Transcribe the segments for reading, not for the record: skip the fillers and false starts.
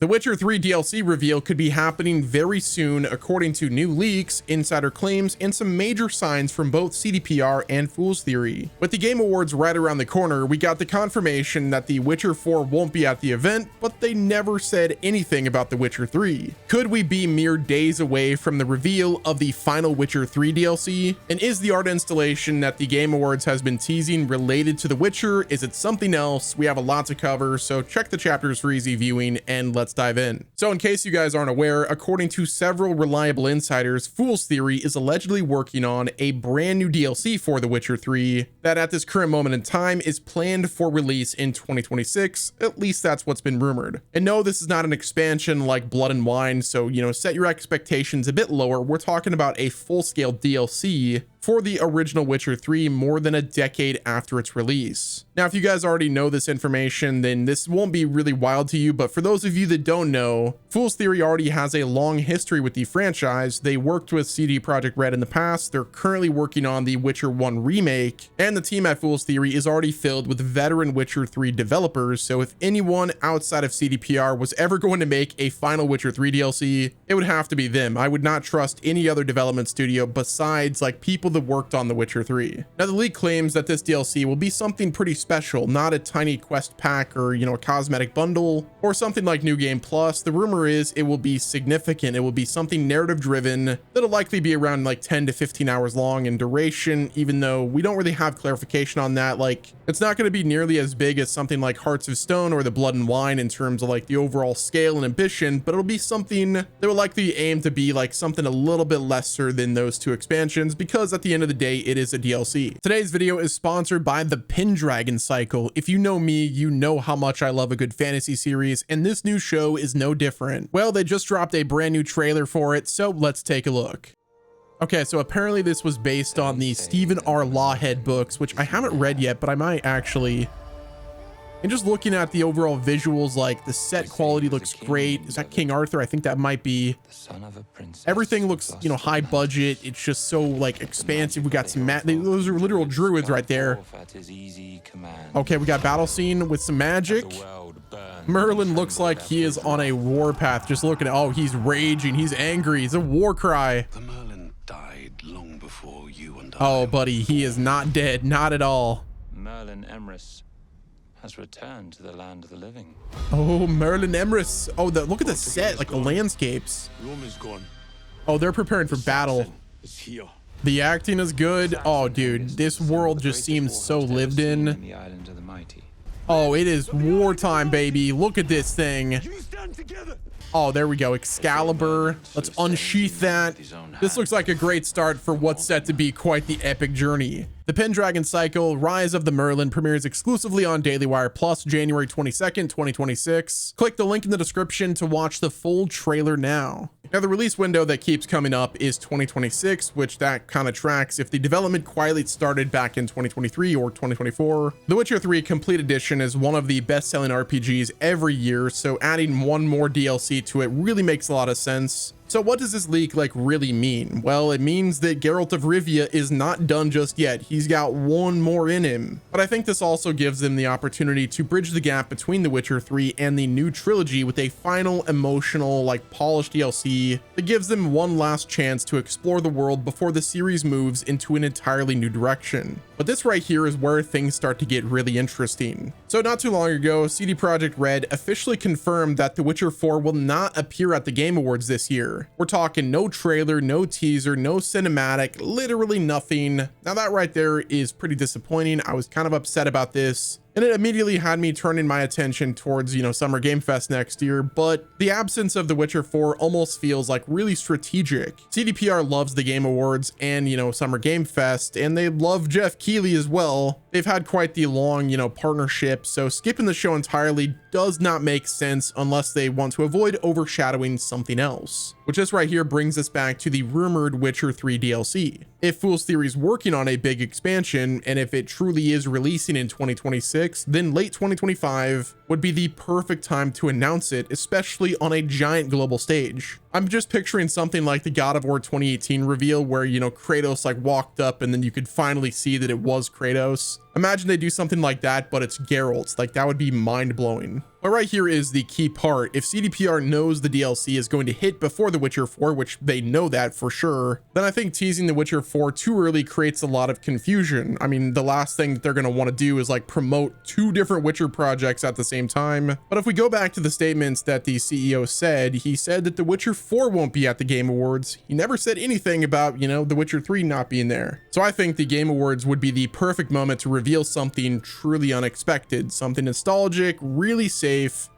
The Witcher 3 DLC reveal could be happening very soon according to new leaks, insider claims, and some major signs from both CDPR and Fool's Theory. With the Game Awards right around the corner, we got the confirmation that The Witcher 4 won't be at the event, but they never said anything about The Witcher 3. Could we be mere days away from the reveal of the final Witcher 3 DLC? And is the art installation that the Game Awards has been teasing related to The Witcher? Is it something else? We have a lot to cover, so check the chapters for easy viewing and let's dive in. So in case you guys aren't aware, according to several reliable insiders, Fool's Theory is allegedly working on a brand new DLC for The Witcher 3 that at this current moment in time is planned for release in 2026. At least that's what's been rumored. And no, this is not an expansion like Blood and Wine, so set your expectations a bit lower. We're talking about a full-scale DLC for the original Witcher 3 more than a decade after its release. Now, if you guys already know this information, then this won't be really wild to you, but for those of you that don't know, Fool's Theory already has a long history with the franchise. They worked with CD Projekt Red in the past. They're currently working on the Witcher 1 remake, and the team at Fool's Theory is already filled with veteran Witcher 3 developers, so if anyone outside of CDPR was ever going to make a final Witcher 3 DLC, it would have to be them. I would not trust any other development studio besides like people that worked on The Witcher 3. Now, the leak claims that this DLC will be something pretty special, not a tiny quest pack or, a cosmetic bundle or something like New Game Plus. The rumor is it will be significant. It will be something narrative driven that'll likely be around like 10 to 15 hours long in duration, even though we don't really have clarification on that. Like, it's not going to be nearly as big as something like Hearts of Stone or the Blood and Wine in terms of like the overall scale and ambition, but it'll be something that will likely aim to be like something a little bit lesser than those two expansions, because at the end of the day, it is a DLC. Today's video is sponsored by the Pendragon Cycle. If you know me, you know how much I love a good fantasy series, and this new show is no different. Well, they just dropped a brand new trailer for it, so let's take a look. Okay, so apparently this was based on the Stephen R. Lawhead books, which I haven't read yet, but I might actually. And just looking at the overall visuals, like the set quality looks great. Is that King Arthur? I think that might be. Everything looks, high budget. It's just so like expansive. We got some those are literal druids right there. Okay, we got battle scene with some magic. Merlin looks like he is on a warpath. Just looking at, oh, he's raging. He's angry. It's a war cry. The Merlin died long before you and I. Oh, buddy, he is not dead. Not at all. Merlin Emrys has returned to the land of the living. Oh, Merlin Emrys. Oh, look at the set, like the landscapes. Rome is gone. Oh, they're preparing for battle. It's here. The acting is good. Oh, dude, this world just seems so lived in. The island of the mighty. Oh, it is wartime, baby. Look at this thing. You stand together. Oh, there we go. Excalibur. Let's unsheath that. This looks like a great start for what's set to be quite the epic journey. The Pendragon Cycle, Rise of the Merlin premieres exclusively on Daily Wire Plus January 22nd, 2026. Click the link in the description to watch the full trailer now. Now, the release window that keeps coming up is 2026, which that kind of tracks if the development quietly started back in 2023 or 2024. The Witcher 3 Complete Edition is one of the best-selling RPGs every year, so adding one more DLC to it really makes a lot of sense. So what does this leak really mean? Well, it means that Geralt of Rivia is not done just yet. He's got one more in him. But I think this also gives them the opportunity to bridge the gap between The Witcher 3 and the new trilogy with a final emotional, polished DLC that gives them one last chance to explore the world before the series moves into an entirely new direction. But this right here is where things start to get really interesting. So not too long ago, CD Projekt Red officially confirmed that The Witcher 4 will not appear at the Game Awards this year. We're talking no trailer, no teaser, no cinematic, literally nothing. Now that right there is pretty disappointing. I was kind of upset about this. And it immediately had me turning my attention towards, Summer Game Fest next year, but the absence of The Witcher 4 almost feels like really strategic. CDPR loves the Game Awards and, Summer Game Fest, and they love Jeff Keighley as well. They've had quite the long, partnership, so skipping the show entirely does not make sense unless they want to avoid overshadowing something else. Which this right here brings us back to the rumored Witcher 3 DLC. If Fool's Theory is working on a big expansion, and if it truly is releasing in 2026, then late 2025 would be the perfect time to announce it, especially on a giant global stage. I'm just picturing something like the God of War 2018 reveal where, you know, Kratos like walked up and then you could finally see that it was Kratos. Imagine they do something like that, but it's Geralt. Like, that would be mind-blowing. But right here is the key part. If CDPR knows the DLC is going to hit before The Witcher 4, which they know that for sure, then I think teasing The Witcher 4 too early creates a lot of confusion. I mean, the last thing that they're going to want to do is like promote 2 different Witcher projects at the same time. But if we go back to the statements that the CEO said, he said that The Witcher 4 won't be at the Game Awards. He never said anything about, you know, The Witcher 3 not being there. So I think the Game Awards would be the perfect moment to reveal something truly unexpected, something nostalgic, really safe,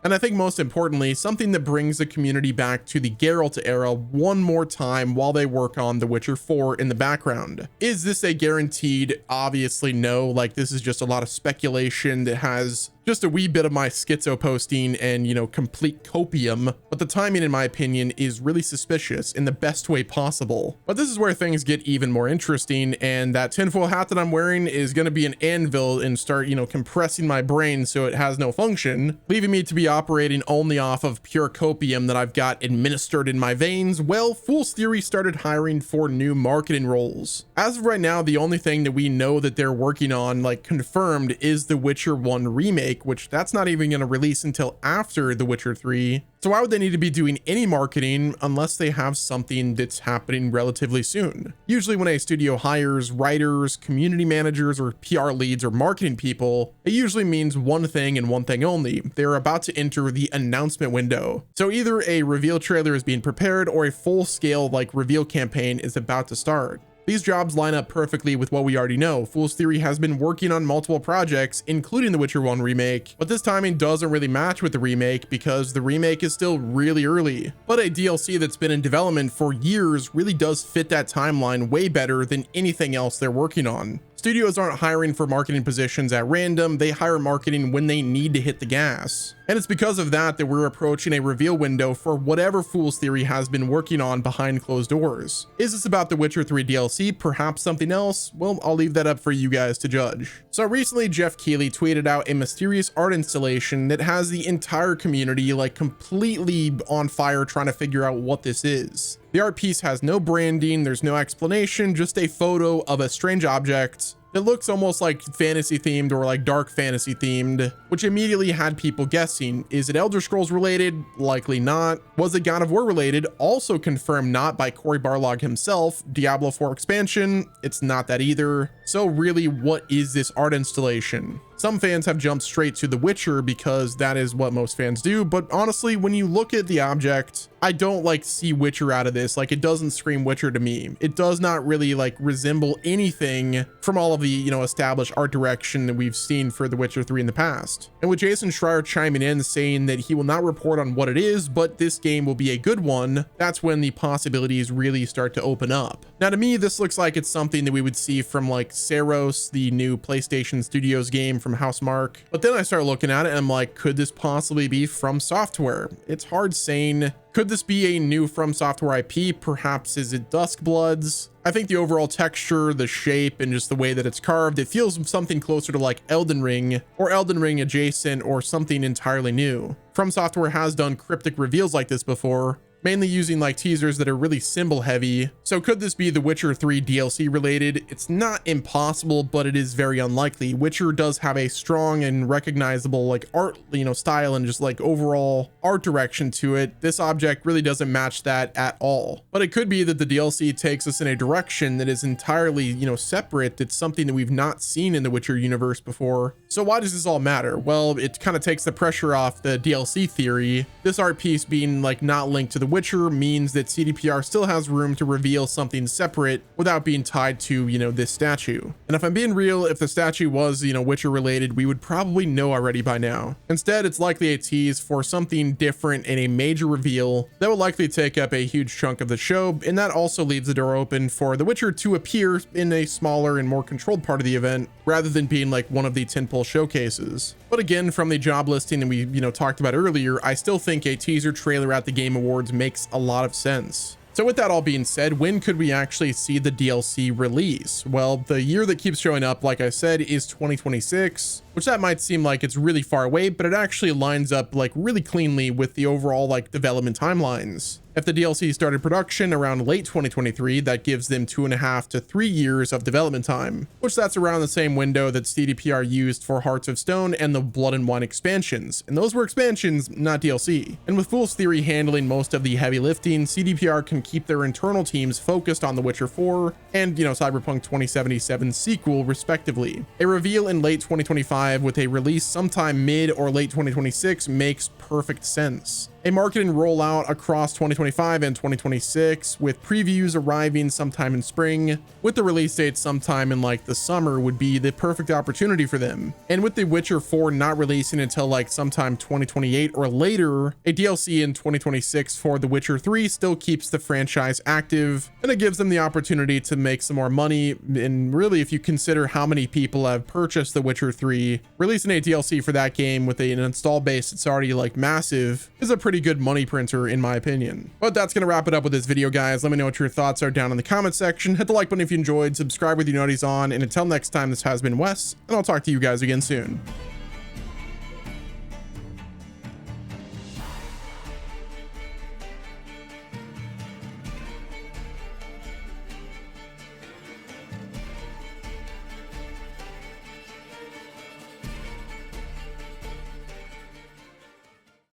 and I think most importantly, something that brings the community back to the Geralt era one more time while they work on The Witcher 4 in the background. Is this a guaranteed? Obviously no. Like, this is just a lot of speculation that has just a wee bit of my schizo posting and, you know, complete copium, but the timing in my opinion is really suspicious in the best way possible. But this is where things get even more interesting, and that tinfoil hat that I'm wearing is going to be an anvil and start, you know, compressing my brain so it has no function, leaving me to be operating only off of pure copium that I've got administered in my veins. Well, Fool's Theory started hiring for new marketing roles. As of right now, the only thing that we know that they're working on, like confirmed, is The Witcher 1 remake, which that's not even going to release until after The Witcher 3. So why would they need to be doing any marketing unless they have something that's happening relatively soon? Usually when a studio hires writers, community managers, or PR leads or marketing people, it usually means one thing and one thing only. They're about to enter the announcement window. So either a reveal trailer is being prepared or a full-scale like reveal campaign is about to start. These jobs line up perfectly with what we already know. Fool's Theory has been working on multiple projects, including The Witcher 1 remake, but this timing doesn't really match with the remake because the remake is still really early. But a DLC that's been in development for years really does fit that timeline way better than anything else they're working on. Studios aren't hiring for marketing positions at random, they hire marketing when they need to hit the gas. And it's because of that that we're approaching a reveal window for whatever Fool's Theory has been working on behind closed doors. Is this about The Witcher 3 DLC? Perhaps something else? Well, I'll leave that up for you guys to judge. So recently, Jeff Keighley tweeted out a mysterious art installation that has the entire community like completely on fire trying to figure out what this is. The art piece has no branding, there's no explanation, just a photo of a strange object. It looks almost like fantasy themed or like dark fantasy themed, which immediately had people guessing. Is it Elder Scrolls related? Likely not. Was it God of War related? Also confirmed not by Cory Barlog himself. Diablo 4 expansion? It's not that either. So really, what is this art installation? Some fans have jumped straight to The Witcher because that is what most fans do, but honestly, when you look at the object, I don't like see Witcher out of this. Like, it doesn't scream Witcher to me. It does not really like resemble anything from all of the, you know, established art direction that we've seen for The Witcher 3 in the past. And with Jason Schreier chiming in saying that he will not report on what it is, but this game will be a good one, that's when the possibilities really start to open up. Now, to me, this looks like it's something that we would see from like Saros, the new PlayStation Studios game from Housemarque. But then I start looking at it and I'm like, could this possibly be From Software? It's hard saying. Could this be a new From Software IP? Perhaps is it Duskbloods? I think the overall texture, the shape, and just the way that it's carved, it feels something closer to like Elden Ring or Elden Ring adjacent or something entirely new. From Software has done cryptic reveals like this before, mainly using like teasers that are really symbol heavy. So could this be The Witcher 3 DLC related? It's not impossible, but it is very unlikely. Witcher does have a strong and recognizable like art, you know, style and just like overall art direction to it. This object really doesn't match that at all. But it could be that the DLC takes us in a direction that is entirely, you know, separate. It's something that we've not seen in the Witcher universe before. So why does this all matter? Well, it kind of takes the pressure off the DLC theory. This art piece being like not linked to the Witcher means that CDPR still has room to reveal something separate without being tied to, you know, this statue. And if I'm being real, if the statue was, you know, Witcher related, we would probably know already by now. Instead, it's likely a tease for something different and a major reveal that will likely take up a huge chunk of the show, and that also leaves the door open for The Witcher to appear in a smaller and more controlled part of the event rather than being like one of the tentpole showcases. But again, from the job listing that we, you know, talked about earlier, I still think a teaser trailer at the Game Awards makes a lot of sense. So with that all being said, when could we actually see the DLC release? Well, the year that keeps showing up, like I said, is 2026, which that might seem like it's really far away, but it actually lines up like really cleanly with the overall like development timelines. If the DLC started production around late 2023, that gives them 2.5 to 3 years of development time, which that's around the same window that CDPR used for Hearts of Stone and the Blood and Wine expansions, and those were expansions, not DLC. And with Fool's Theory handling most of the heavy lifting, CDPR can keep their internal teams focused on The Witcher 4 and, Cyberpunk 2077 sequel, respectively. A reveal in late 2025 with a release sometime mid or late 2026 makes perfect sense. A marketing rollout across 2025 and 2026 with previews arriving sometime in spring, with the release date sometime in like the summer, would be the perfect opportunity for them. And with The Witcher 4 not releasing until like sometime 2028 or later, a DLC in 2026 for The Witcher 3 still keeps the franchise active, and it gives them the opportunity to make some more money. And really, if you consider how many people have purchased The Witcher 3, releasing a DLC for that game with an install base that's already like massive is a pretty good money printer, in my opinion. But that's gonna wrap it up with this video, guys. Let me know what your thoughts are down in the comment section. Hit the like button if you enjoyed, subscribe with your noties on, and until next time, this has been Wes, and I'll talk to you guys again soon.